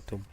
Dum.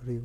Rio.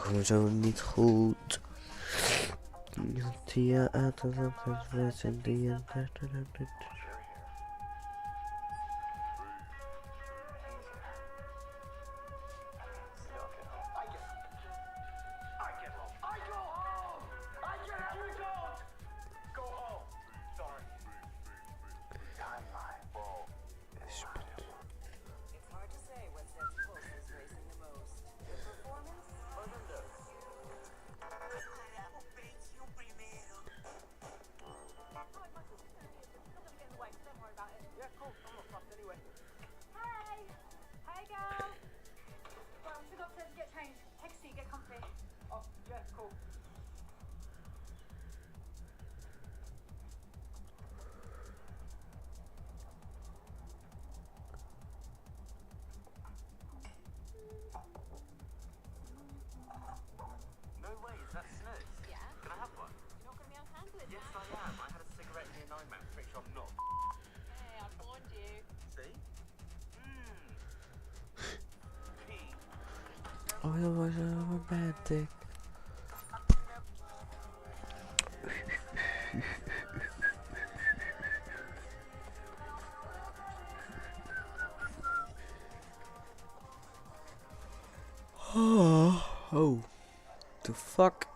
Gewoon zo niet goed. Tia uit de Oh, dat was romantic. the fuck?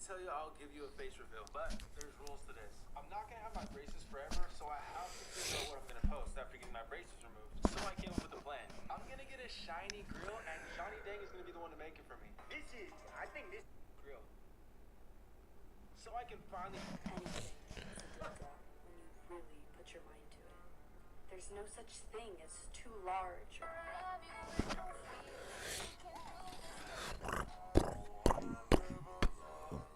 Tell you I'll give you a face reveal, but there's rules to this. I'm not gonna have my braces forever, so I have to figure out what I'm gonna post after getting my braces removed. So I came up with a plan. I'm gonna get a shiny grill, and Johnny Dang is gonna be the one to make it for me. I think this grill. So I can finally. Anything is a doable when you really put your mind to it. There's no such thing as too large or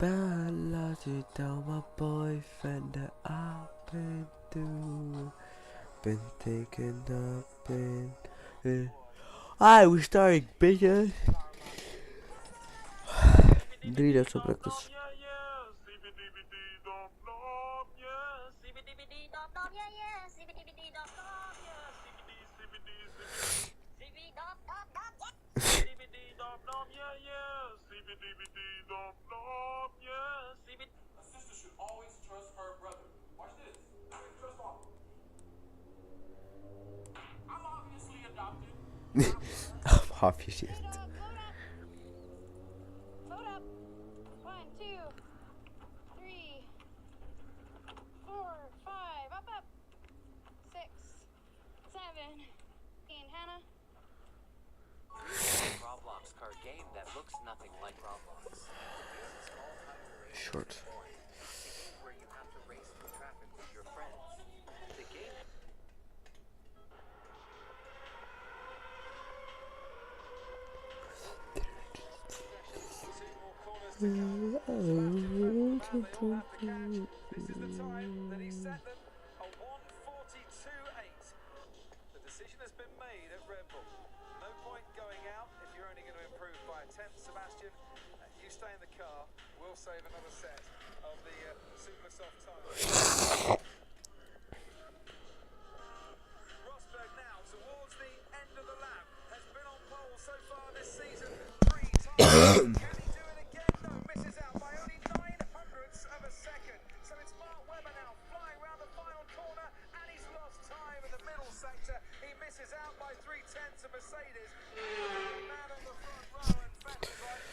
Bella, you tell my boyfriend that I've been through, been taken up in. Alright, we're starting, bitches. Drie dat zo practice. A sister should always trust her brother. Watch this. Trust mom. I'm obviously adopted. Obviously. Load up. 1, 2, 3, 4, 5. Up. 6, 7. Hannah. Roblox card game that looks nothing like Roblox. Short. Where you have to race through traffic with your friends. The game This is the time that he set them, a 1:42.8. The decision has been made at Red Bull. No point going out if you're only going to improve by a tenth, Sebastian. You stay in the car. We'll save another set of the super soft tires. Rosberg now towards the end of the lap has been on pole so far this season 3 times. Can he do it again? No, misses out by only 900ths of a second. So it's Mark Webber now flying round the final corner, and he's lost time in the middle sector. He misses out by 3/10 of Mercedes. Man on the front row, and Vettel's like,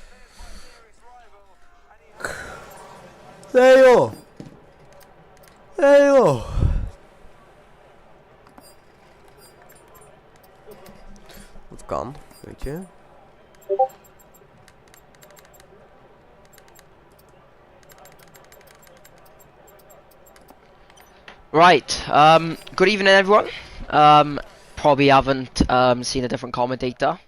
there's my nearest rival, and he has. Hey joh! Hey joh! Dat kan, weet je. Right, good evening everyone. Probably haven't seen a different commentator.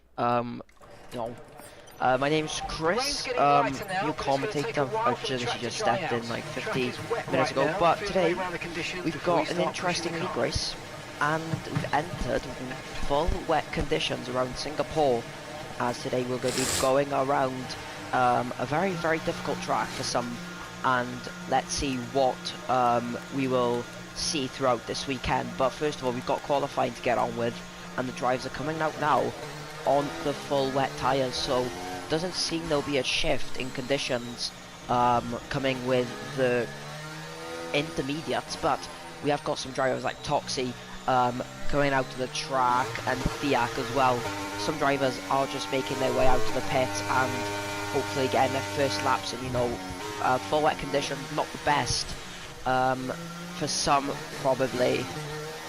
My name's Chris, new commentator. I just stepped in like 50 minutes ago, but today we've got an interesting league race, and we've entered full wet conditions around Singapore, as today we're going to be going around a very, very difficult track for some, and let's see what we will see throughout this weekend. But first of all, we've got qualifying to get on with, and the drivers are coming out now on the full wet tyres, so doesn't seem there'll be a shift in conditions coming with the intermediates, but we have got some drivers like Toxie going out to the track, and Fiak as well. Some drivers are just making their way out to the pit and hopefully getting their first laps in, full wet conditions, not the best for some probably,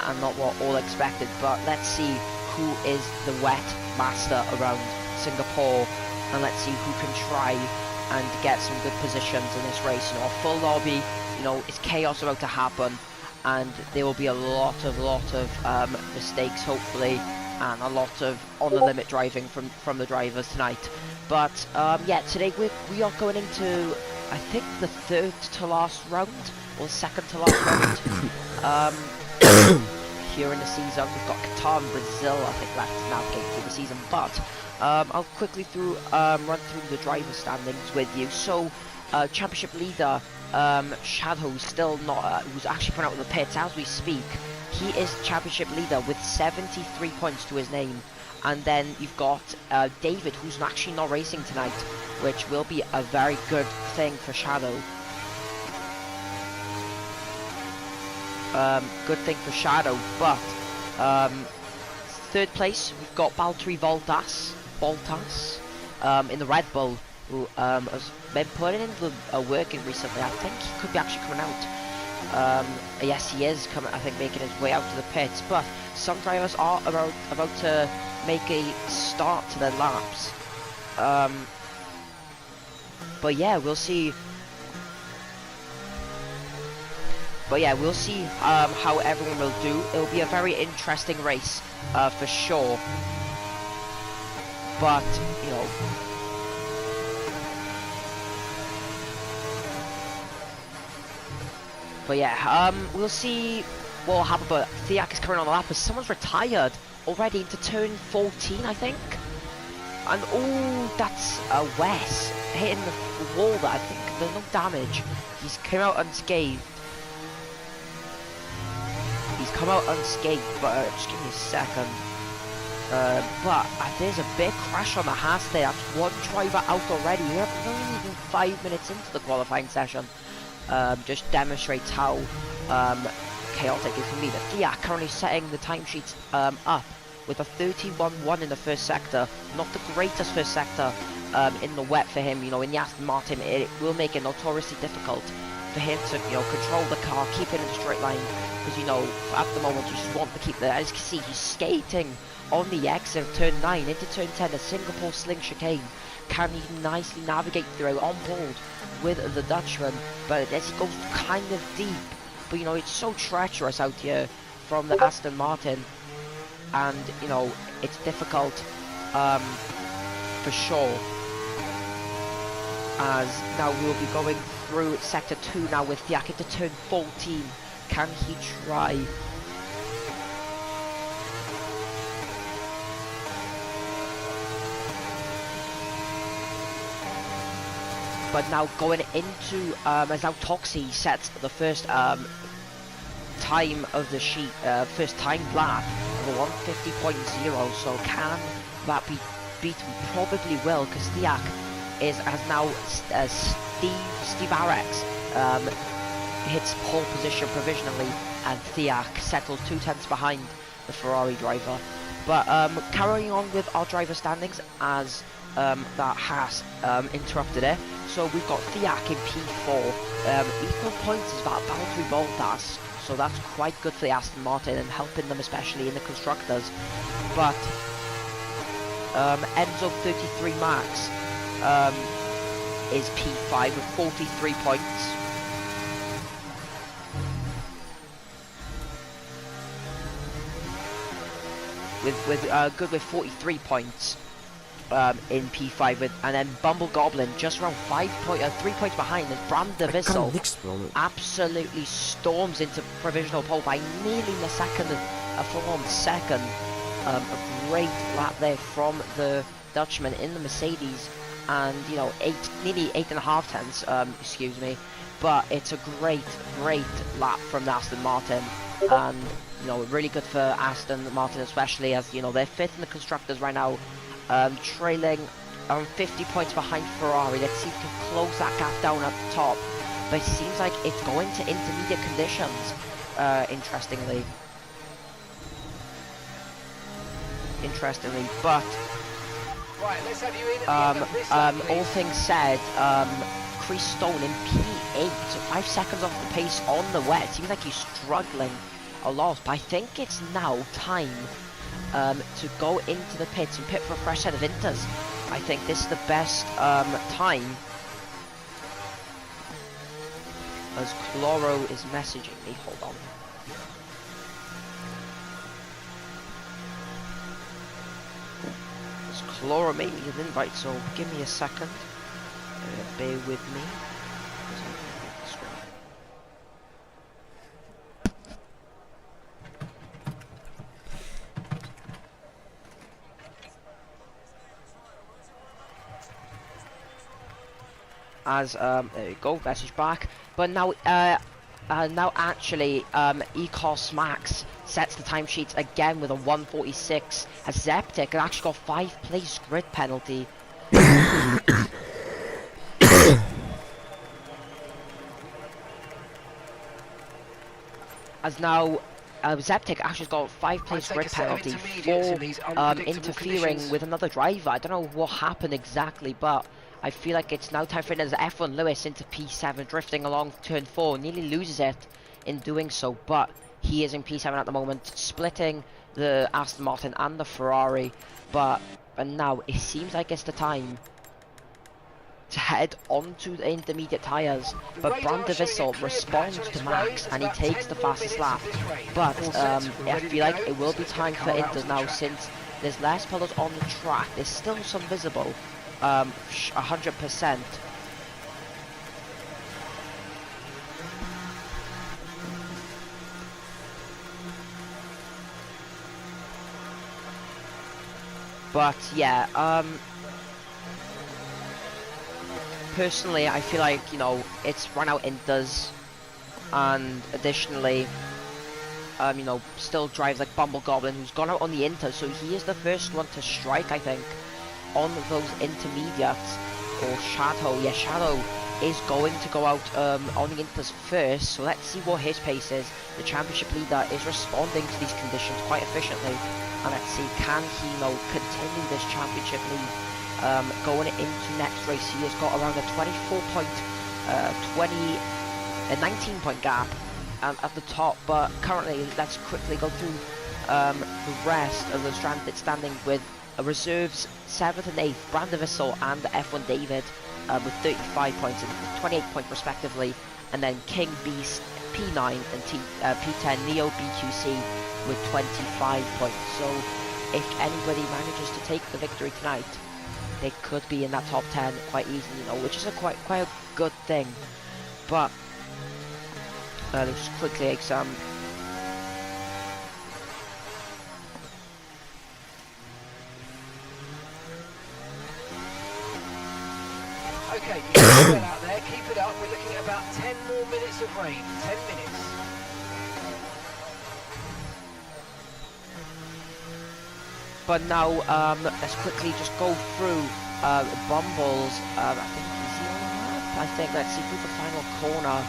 and not what all expected, but let's see who is the wet master around Singapore, and let's see who can try and get some good positions in this race. A full lobby, it's chaos about to happen, and there will be a lot of mistakes hopefully, and a lot of on the limit driving from the drivers tonight. But yeah, today we are going into, I think, the third to last round, or second to last round. here in the season. We've got Qatar and Brazil, I think, left to navigate through the season. But I'll quickly run through the driver standings with you. So, championship leader Shadow, still not, who's actually put out of the pits as we speak. He is championship leader with 73 points to his name. And then you've got David, who's actually not racing tonight, which will be a very good thing for Shadow. Good thing for Shadow, but third place we've got Valtteri Bottas in the Red Bull, who has been putting in the work in recently. I think he could be actually coming out. Yes, he is coming. I think making his way out to the pits. But some drivers are about to make a start to their laps. But yeah, we'll see. We'll see how everyone will do. It'll be a very interesting race, for sure. But, you know, we'll see what will happen. But Thiak is coming on the lap as someone's retired already into turn 14, I think. And oh, that's Wes hitting the wall there. I think there's no damage. He's come out unscathed. But just give me a second. But there's a big crash on the Haas there. That's one driver out already. We're only even 5 minutes into the qualifying session. Just demonstrates how chaotic it can be. The Fiat currently setting the timesheets up with a 31-1 in the first sector. Not the greatest first sector in the wet for him. You know, in the Aston Martin, it will make it notoriously difficult for him to, you know, control the car, keep it in a straight line. Because, you know, at the moment you just want to keep as you can see, he's skating on the exit of turn 9 into turn 10, the Singapore sling chicane. Can he nicely navigate through on board with the Dutchman? But as he goes kind of deep, but you know, it's so treacherous out here from the Aston Martin, and you know, it's difficult for sure. As now we will be going through sector 2 now with Thiak into turn 14. Can he try? But now going into as now Toxie sets the first time of the sheet, first time lap of a 150.0. So can that be beaten? Probably will, because Thiak has now Steve Arex hits pole position provisionally, and Thiak settles 2/10 behind the Ferrari driver. But carrying on with our driver standings, as that has interrupted it. So we've got Thiak in P4, equal points as that Valtteri Bottas, so that's quite good for the Aston Martin and helping them especially in the constructors. But Enzo 33 Max is P5 with 43 points. Good with 43 points in P5, and then Bumble Goblin just around 3 points behind as Bram de Vissel absolutely storms into provisional pole by nearly a second, a full-on second. A great lap there from the Dutchman in the Mercedes, and you know, nearly 8.5 tenths, excuse me. But it's a great lap from the Aston Martin, and you know, really good for Aston Martin, especially as you know they're fifth in the constructors right now, trailing 50 points behind Ferrari. Let's see if we can close that gap down at the top. But it seems like it's going to intermediate conditions. Interestingly, but Right, let's have you in at the end of this lap, all please. things said, Chris Stone in P8, so 5 seconds off the pace on the wet. Seems like he's struggling a lot, but I think it's now time to go into the pits and pit for a fresh set of inters. I think this is the best time, as Chloro is messaging me. Hold on. As Chloro made me an invite, so give me a second. Bear with me. as there you go, message back. But now now actually Ecos Max sets the timesheets again with a 146 as Zeptic actually got 5 place grid penalty. As now Zeptic actually got 5 place grid penalty for interfering with another driver. I don't know what happened exactly, but I feel like it's now time for it as F1 Lewis into P7, drifting along turn 4, nearly loses it in doing so, but he is in P7 at the moment, splitting the Aston Martin and the Ferrari, and now it seems like it's the time to head onto the intermediate tyres, but Brandon Vissel responds to Max and he takes the fastest lap. But I feel like it will be time for Inters now, since there's less puddles on the track. There's still some visible, 100%. But yeah, personally, I feel like, you know, it's run out Inters, and additionally, you know, still drives like Bumble Goblin, who's gone out on the Inter, so he is the first one to strike, I think, on those intermediates. Or Shadow, yeah, Shadow is going to go out on the Inters first, so let's see what his pace is. The championship leader is responding to these conditions quite efficiently, and let's see, can he, you know, continue this championship lead? Going into next race, he has got around a 19 point gap at the top, but currently let's quickly go through the rest of the standing with reserves 7th and 8th, Brandon Vissel and F1 David with 35 points and 28 points respectively, and then King Beast P9 and P10 Neo BQC with 25 points. So if anybody manages to take the victory tonight, they could be in that top 10 quite easily, you know, which is a quite a good thing. But let's just quickly examine. Okay, you're doing well out there. Keep it up. We're looking at about 10 more minutes of rain. 10 minutes. But now, let's quickly just go through Bumble's, I think he's the only lap. I think, let's see, through the final corner,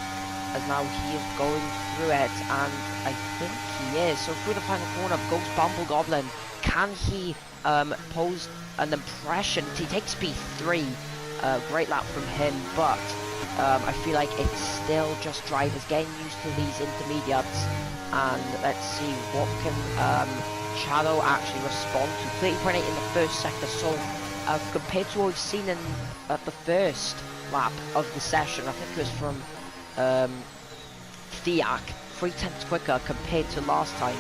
as now he is going through it, and I think he is. So through the final corner goes Bumble Goblin. Can he pose an impression? He takes P3, great lap from him, but I feel like it's still just drivers getting used to these intermediates, and let's see what can Shadow actually respond to. 30.8 in the first sector, so compared to what we've seen in the first lap of the session, I think it was from Thiak, 3/10 quicker compared to last time.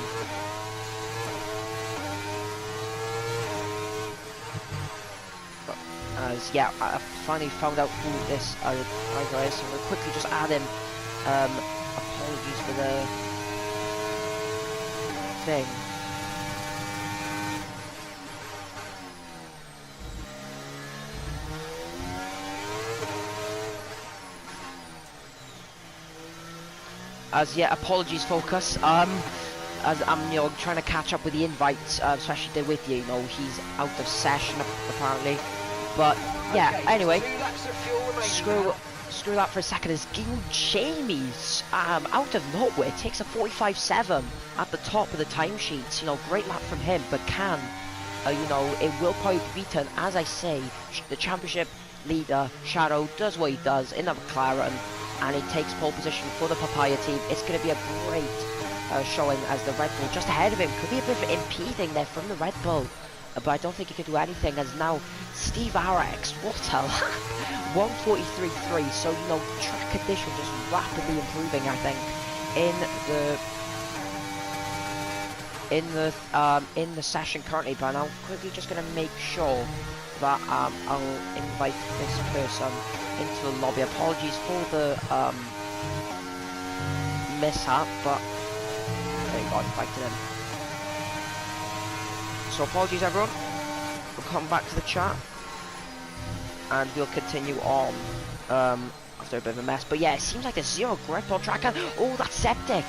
As yeah, I finally found out who this driver is, so we'll quickly just add him. Apologies for the thing. As yeah, apologies, Focus. As I'm, you know, trying to catch up with the invites, especially with you. You know, he's out of session apparently. But yeah, okay, anyway, screw that for a second. As Gil Jamie's out of nowhere takes a 45.7 at the top of the timesheets. You know, great lap from him, but can you know, it will probably be beaten. As I say, the championship leader Shadow does what he does in the McLaren, and he takes pole position for the Papaya team. It's going to be a great showing, as the Red Bull just ahead of him could be a bit of impeding there from the Red Bull. But I don't think he could do anything, as now Steve RX, what a lap, 143.3, so you know, track condition just rapidly improving, I think, in the session currently. But I'm quickly just going to make sure that I'll invite this person into the lobby. Apologies for the mishap, but there you go, I invited him. So apologies everyone, we'll come back to the chat, and we'll continue on after a bit of a mess. But yeah, it seems like there's zero grip on track. And oh, that's septic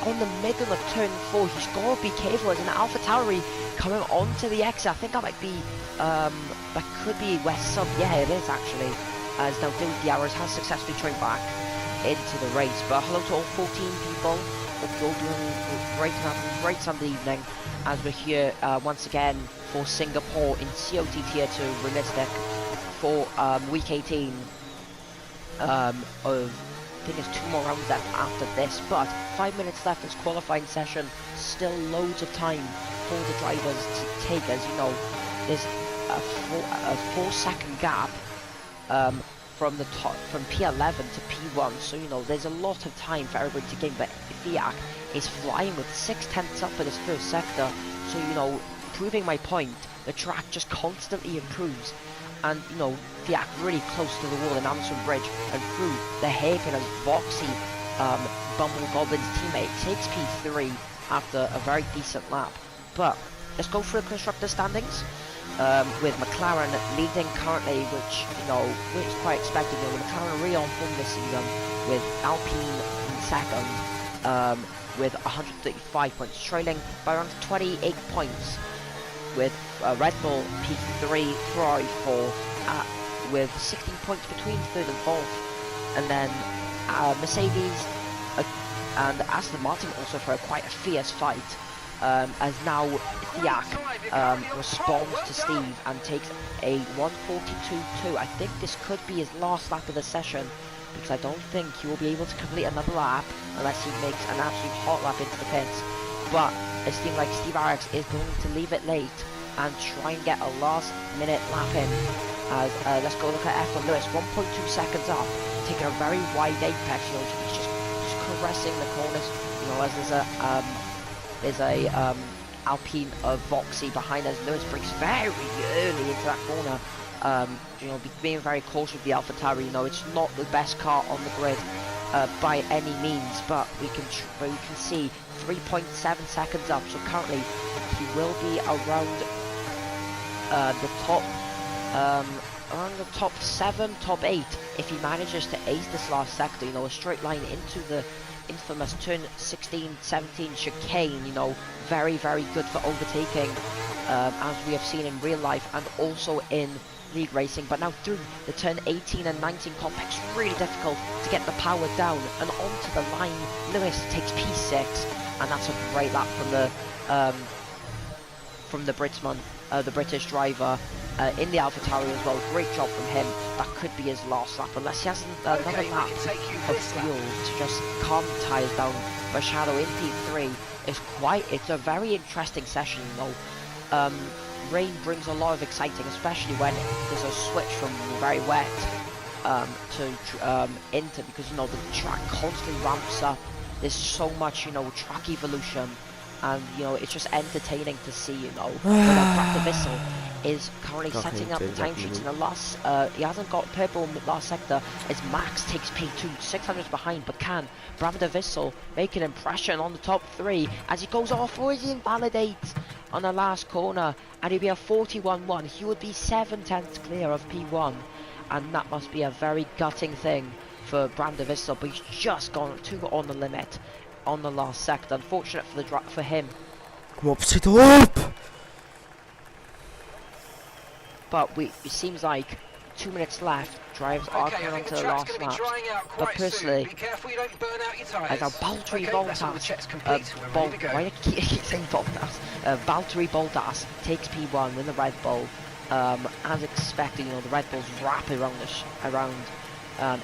on the middle of turn 4. He's got to be careful. There's an AlphaTauri coming onto the exit. I think that might be that could be West Sub. Yeah, it is actually, as now David Diarras has successfully trained back into the race. But hello to all 14 people. Hope you're all doing great and having a great Sunday evening, as we're here once again for Singapore in COT Tier 2 realistic for week 18 of, I think there's 2 more rounds left after this, but 5 minutes left in this qualifying session. Still loads of time for the drivers to take. As you know, there's a 4-second gap from the top, from P11 to P1, so you know there's a lot of time for everybody to gain. But Fiat is flying with 6/10 up in his first sector, so you know, proving my point, the track just constantly improves. And you know, Fiat really close to the wall in Amsterdam Bridge, and through the hairpin as Voxy, Bumble Goblin's teammate, takes P3 after a very decent lap. But let's go through the constructor standings. With McLaren leading currently, which you know, which is quite expected. You know, McLaren are really on form this season, with Alpine in second, with 135 points, trailing by around 28 points. With Red Bull P3, Ferrari 4, with 16 points between 3rd and 4th, and then Mercedes and Aston Martin also for quite a fierce fight. As now Fiat responds to Steve and takes a 1:42.2. I think this could be his last lap of the session, because I don't think he will be able to complete another lap unless he makes an absolute hot lap into the pits. But it seems like Steve Arx is going to leave it late and try and get a last minute lap in. As let's go look at F1 Lewis, 1.2 seconds up, taking a very wide apex. You know, he's just caressing the corners. You know, as there's a Alpine of Voxy behind us. Lewis breaks very early into that corner. You know, being very cautious with the AlphaTauri. You know, it's not the best car on the grid by any means, but we can see 3.7 seconds up. So currently, he will be around the top 7, top 8 if he manages to ace this last sector. You know, a straight line into the infamous turn 16, 17 chicane. You know, very, very good for overtaking, as we have seen in real life and also in league racing. But now through the turn 18 and 19 complex, really difficult to get the power down, and onto the line Lewis takes P6, and that's a great lap from the Britsman, the British driver in the AlphaTauri as well. Great job from him. That could be his last lap unless he has another lap of fuel to just calm the tyres down. But Shadow in P3 is it's a very interesting session, you know. Rain brings a lot of exciting, especially when there's a switch from very wet to into, because you know the track constantly ramps up. There's so much, you know, track evolution, and you know it's just entertaining to see. You know, Brad Vissel is currently setting up the timesheets in the last. He hasn't got purple in the last sector as Max takes P2, 600s behind, but can Brad Vissel make an impression on the top 3 as he goes off, or he invalidates on the last corner, and he'll be a 41.1. He would be 7/10 clear of P1, and that must be a very gutting thing for Brandon Vissel. But he's just gone 2 on the limit on the last sector. Unfortunate for him. Kom op, zit erop! But it seems like 2 minutes left. Drivers are coming on to the last lap. But personally, as our Valtteri Bottas takes P1 with the Red Bull. As expected, you know, the Red Bulls rapid around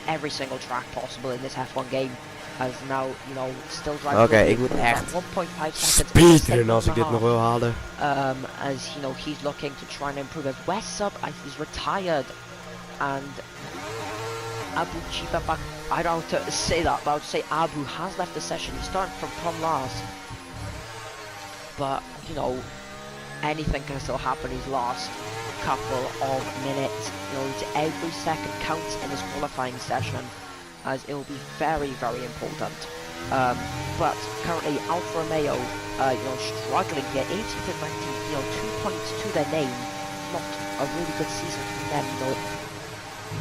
every single track possible in this F1 game. As now, you know, still driving. Oké, ik moet echt 1.5 seconds speedrun als ik dit nog wil halen. As you know, he's looking to try and improve. As West Sub is retired, and Abu Chiba, I don't know how to say that, but I would say Abu has left the session. He's starting from last, but you know, anything can still happen. He's lost couple of minutes. You know, every second counts in this qualifying session, as it will be very, very important. But currently Alfa Romeo, you know, struggling here, 18th and 19th, you know, 2 points to their name. Not a really good season from them, you know.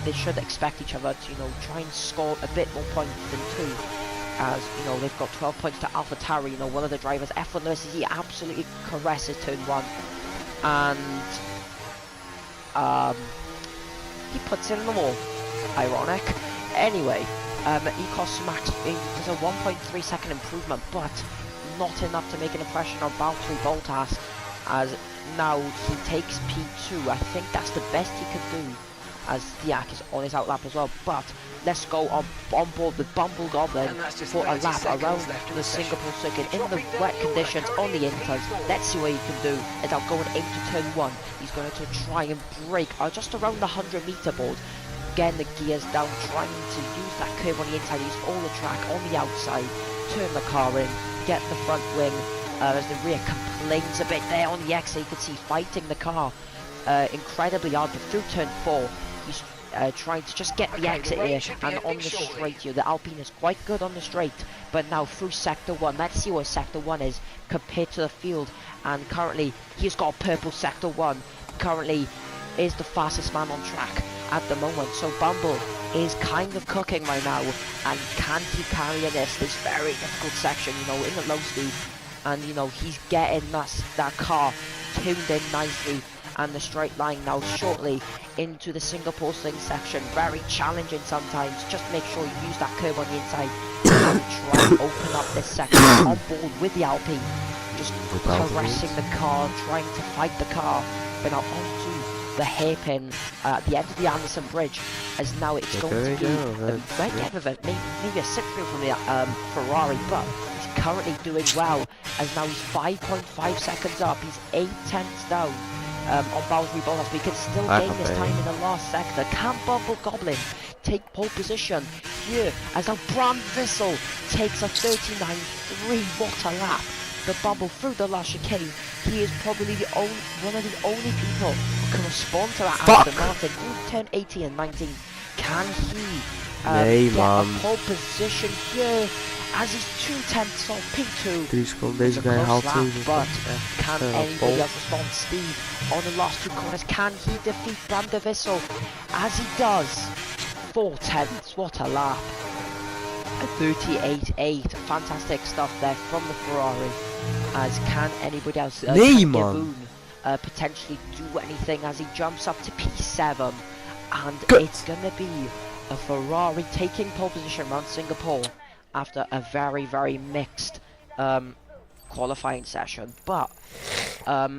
they should expect each other to, you know, try and score a bit more points than 2. As, you know, they've got 12 points to AlphaTauri, you know, one of the drivers. F1 Lewis, he absolutely caresses turn 1. And, he puts it in the wall. Ironic. Anyway, Ecos Max does a 1.3 second improvement, but not enough to make an impression on Valtteri Bottas, as now he takes P2. I think that's the best he can do, as Diak is on his outlap as well. But let's go on board with Bumble Goblin for a lap around the Singapore circuit in the wet conditions on the inters. Let's see what he can do. As I'll go and aim to turn 1. He's going to try and brake just around the 100-meter board. Getting the gears down, trying to use that curve on the inside, use all the track on the outside, turn the car in, get the front wing, as the rear complains a bit there on the exit. You can see fighting the car incredibly hard, but through turn 4, he's trying to just get the exit here, and on the straight here, the Alpine is quite good on the straight, but now through sector 1, let's see what sector 1 is compared to the field, and currently, he's got a purple sector 1, currently is the fastest man on track at the moment. So Bumble is kind of cooking right now, and can he carry this very difficult section, you know, in the low speed, and you know, he's getting that car tuned in nicely, and the straight line now shortly into the Singapore Sling section. Very challenging sometimes. Just make sure you use that curve on the inside and try and open up this section on board with the Alpine, just caressing the car, trying to fight the car, but now onto the hairpin at the end of the Anderson Bridge, as now it's going to be right end of it, maybe a sit through from the Ferrari, but he's currently doing well, as now he's 5.5 seconds up, he's 8/10 down on Valtteri Bottas, but he can still gain this time in the last sector. Can Bumble Goblin take pole position here, as now Bram Vissel takes a 39.3, what a lap. The Bumble through the last chicane. He is probably one of the only people who can respond to that Aston Martin through turn 18 and 19. Can he get a pole position here, as he's 2/10 off P2? Deze guy haalt but can anybody else respond? Steve on the last 2 corners, can he defeat Bram de Vissel? As he does, 4/10, what a lap. A 38.8, fantastic stuff there from the Ferrari. As can anybody else, potentially do anything, as he jumps up to P7, and it's gonna be a Ferrari taking pole position around Singapore after a very, very mixed qualifying session. But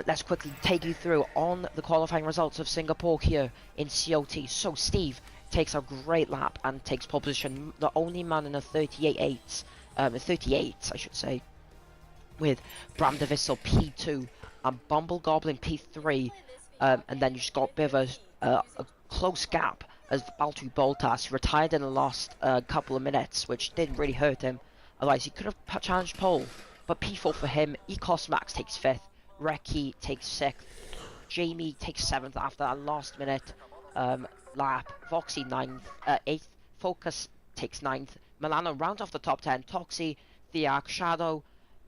let's quickly take you through on the qualifying results of Singapore here in COT. So Steve takes a great lap and takes pole position, the only man in a 38 I should say, with Bram de Vissel P2 and Bumble Goblin P3, and then you just got a bit of a close gap, as Valtteri Bottas retired in the last couple of minutes, which didn't really hurt him, otherwise he could have challenged pole. But P4 for him. Ecos Max takes 5th, Reki takes 6th, Jamie takes 7th after that last minute lap, Voxy 9th, 8th, Focus takes 9th, Milano rounds off the top 10, Toxie, Thiak, Shadow,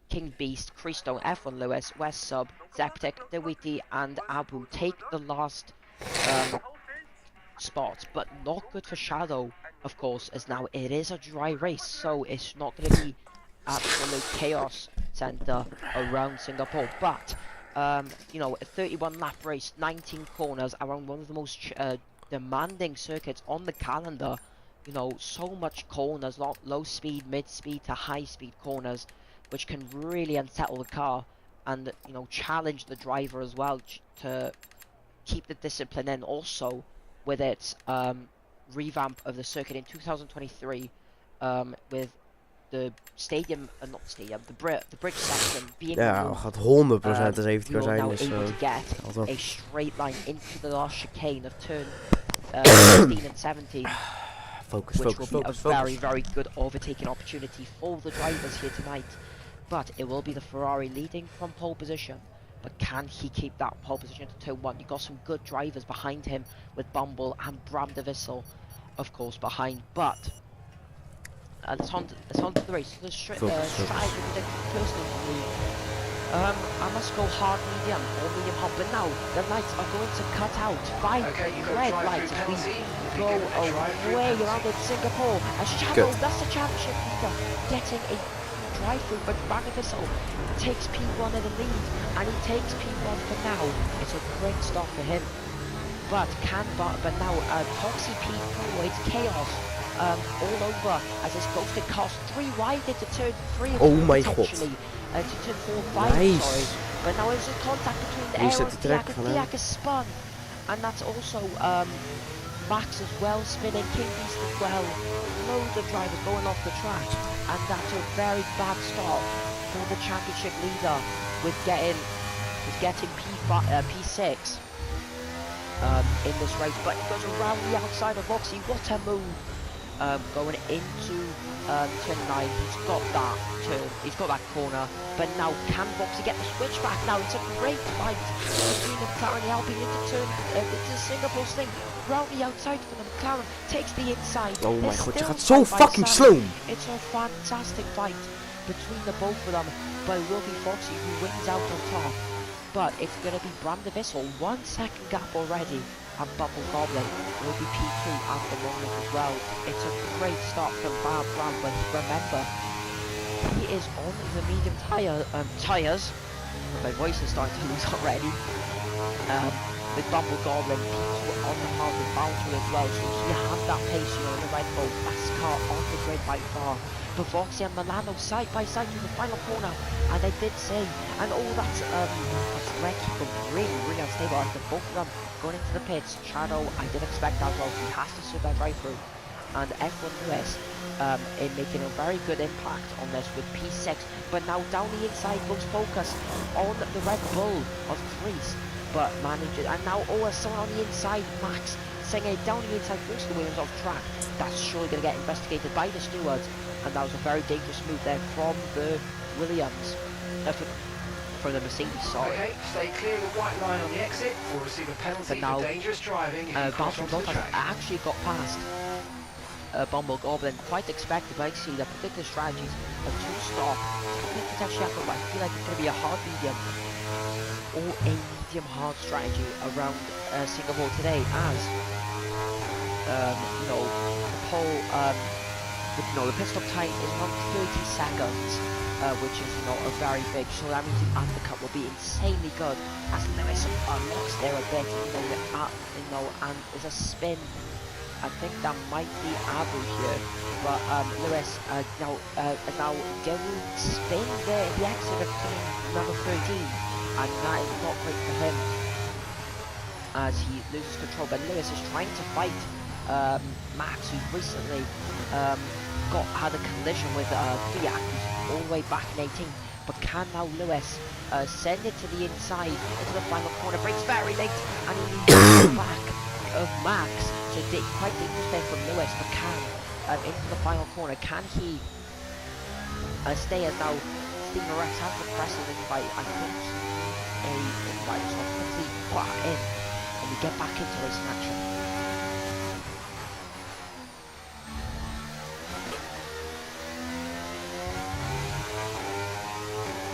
King Beast, Christo, F1 Lewis, West Sub, Zeptic, Dewiti and Abu take the last spot, but not good for Shadow, of course, as now it is a dry race, so it's not going to be absolute chaos center around Singapore. But you know, a 31 lap race, 19 corners around one of the most demanding circuits on the calendar. You know, so much corners, low speed, mid speed to high speed corners, which can really unsettle the car and, you know, challenge the driver as well to keep the discipline in. Also, with its revamp of the circuit in 2023, with the stadium, the bridge section being removed, gaat 100% de safety car we zijn, are now dus able to get a straight line into the last chicane of turn 16 and 17. Focus, which will be a very, very good overtaking opportunity for the drivers here tonight. But it will be the Ferrari leading from pole position. But can he keep that pole position to turn 1? You've got some good drivers behind him with Bumble and Bram de Vissel, of course, behind. But let's on to the race. The strategy, the personal I must go hard medium or medium hard, but now the lights are going to cut out. 5 Okay, you've got a red drive-through lights as we penalty. go You're getting a drive-through away penalty. around in Singapore. As Shadow, Good. that's the championship leader, getting a drive-through, but Magnificent takes P1 in the lead, and he takes P1 for now. It's a great start for him. But now Foxy P4, it's chaos all over as it's ghosted cost 3 wide into turn 3 Oh my god. potentially to turn 4 5 Nice. sorry. But now there's a contact between the Wie air zit and de track van hem? Diak is spun. And that's also Max as well spinning, King Beast as well. Loads of drivers going off the track. And that's a very bad start for the championship leader with getting P6 in this race, but he goes around the outside of Roxy. What a move! Going into turn 9, he's got that corner, but now can Roxy get the switch back? Now it's a great fight between the McLaren and Alpine into Singapore's thing. Round the outside for the McLaren, takes the inside. Oh my They're god, je still gaat zo side by fucking side. slow. It's a fantastic fight between the both of them, but it will be Foxy who wins out on top. But it's going to be Bram de Vissel, 1 second gap already, and Bubble Goblin will be P2 at the moment as well. It's a great start from Bram, but remember, he is on the medium tyres. My voice is starting to lose already. With Bubble Goblin P2 on the hard with Bouncer as well, so he has that pace, in the Red Bull, fast car on the grid by far. But Foxy and Milano side by side in the final corner, and they did say, and that's Red Keeper really unstable as the both of them going into the pits. Shadow, I did expect that well, he has to survive right through. And F1 US in making a very good impact on this with P6, but now down the inside goes Focus on the Red Bull of Greece, but manages, and now someone on the inside, Max, singing down the inside, forcing the Williams off track. That's surely going to get investigated by the stewards. And that was a very dangerous move there from the Williams, from the Mercedes, sorry. Okay, stay clear of the white line on the exit or receive a penalty now, for dangerous driving if you cross onto the track. actually got past Bumble Goblin, quite expected, but I see the particular strategies of to stop. Could potentially happen, but I feel like it's going to be a hard medium or a medium hard strategy around Singapore today, as the pit stop time is around 30 seconds, which is, a very big, so that means the undercut will be insanely good, as Lewis unlocks there a bit, and there's a spin. I think that might be Abu here, but Lewis now getting spin there at the exit of turn number 13, and that is not great for him, as he loses control, but Lewis is trying to fight Max, who recently had a collision with Fiat, who's all the way back in 18, but can now Lewis send it to the inside into the final corner, breaks very late, and he leaves the back of Max, so quite dangerous there from Lewis, but can into the final corner, can he stay as now Steven Rex has the precedent invite, I think a invite, so quickly put that in, and we get back into racing action.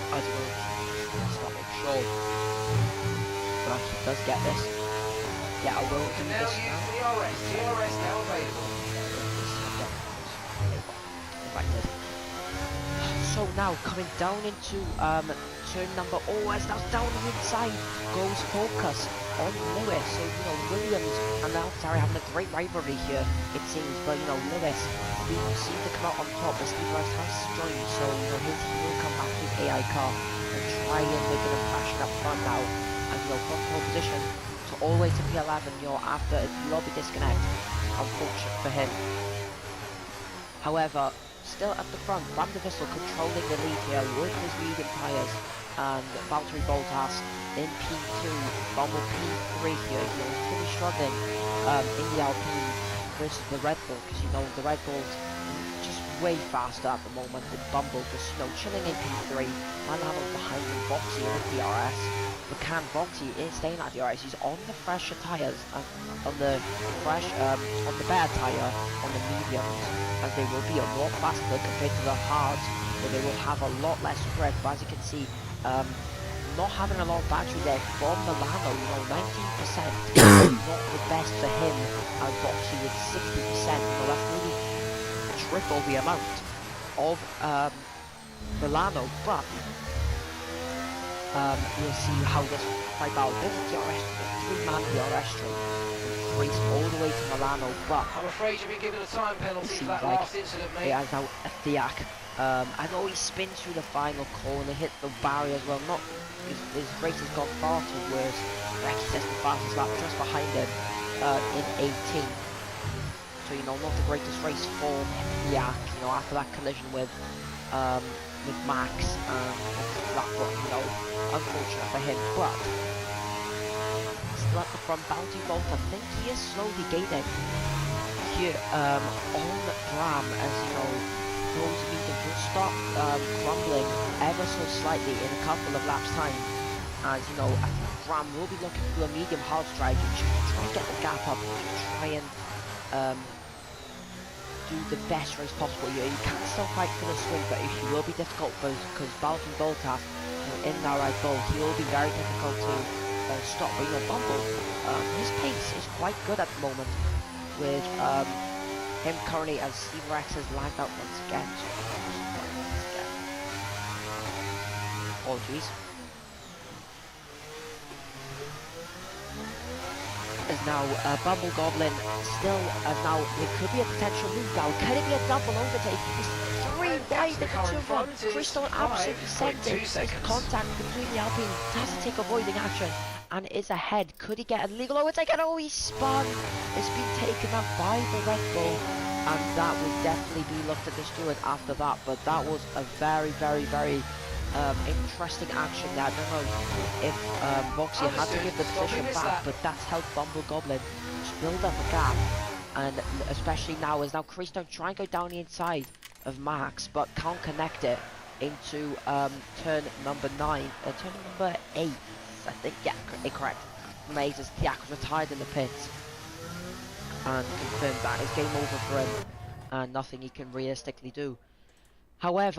I don't know, it's not sure, but he does get this. Yeah, I will do Now this use now. DRS now available. Invited. So now coming down into turn number, as now down the inside goes Focus on Lewis. So Williams and AlphaTauri having a great rivalry here, it seems, but Lewis seem to come out on top as Steve Rice has joined, so his team will come back with AI car and try and make an impression up front now, and from pole position to all the way to P11 after a lobby disconnect. Unfortunate for him. However, still at the front, Bram de Vissel controlling the lead here with his medium tyres, and Valtteri Bottas in P2, Bumble P3 here. He's really struggling in the Alpine versus the Red Bull, because the Red Bull's just way faster at the moment than Bumble, just chilling in P3. Milano behind him, Boxy in the DRS. But can Boxy is staying at DRS? He's on the fresher tyres, on the bad tyre, on the mediums, and they will be a lot faster compared to the hards, where they will have a lot less grip. But as you can see, not having a lot of battery there from Milano, you know, 19% is not the best for him, and Boxy with 60%, you know, that's nearly triple the amount of Milano, but you'll see how this fight out. This is DRS, three-man DRS string, race all the way to Milano, but I'm afraid you've been given a time penalty for seems that like last incident, it mate. has now a Thiak. I know he spins through the final corner, hit the barrier as well. Not his race has gone far too worse. Rex says the fastest lap just behind him in 18. So you know, not the greatest race for Thiak. You know, after that collision with Max and that one, you know, unfortunate for him. But still at the front, Bounty Bolt. I think he is slowly gaining here on Ram, as you know. Those mediums will stop crumbling ever so slightly in a couple of laps time, as you know, I think Ram will be looking for a medium hard strategy to try and get the gap up, to try and do the best race possible here. You can still fight for the swing, but it will be difficult because Balkan Boltaf, in that right goal, he will be very difficult to stop. But you know, Bumble, his pace is quite good at the moment, with him currently as Steve Rex has lagged out once again. Apologies. Is now Bumble Goblin still as now it could be a potential move now. Could it be a double overtake? He's three wide into one. Crystal absolutely sent it. Contact between the Alpine doesn't take avoiding action and is ahead. Could he get a legal overtake? And oh, he spun. It's been taken up by the Red Bull, and that would definitely be looked at the steward after that. But that was a very interesting action there. I don't know if Boxy had to give the position back, but that's helped Bumble Goblin to build up a gap, and especially now as Crystal trying to go down the inside of Max, but can't connect it into turn number 9, turn number 8, I think. Yeah, correct. Maze as Thiak was retired in the pits and confirmed that it's game over for him and nothing he can realistically do. However,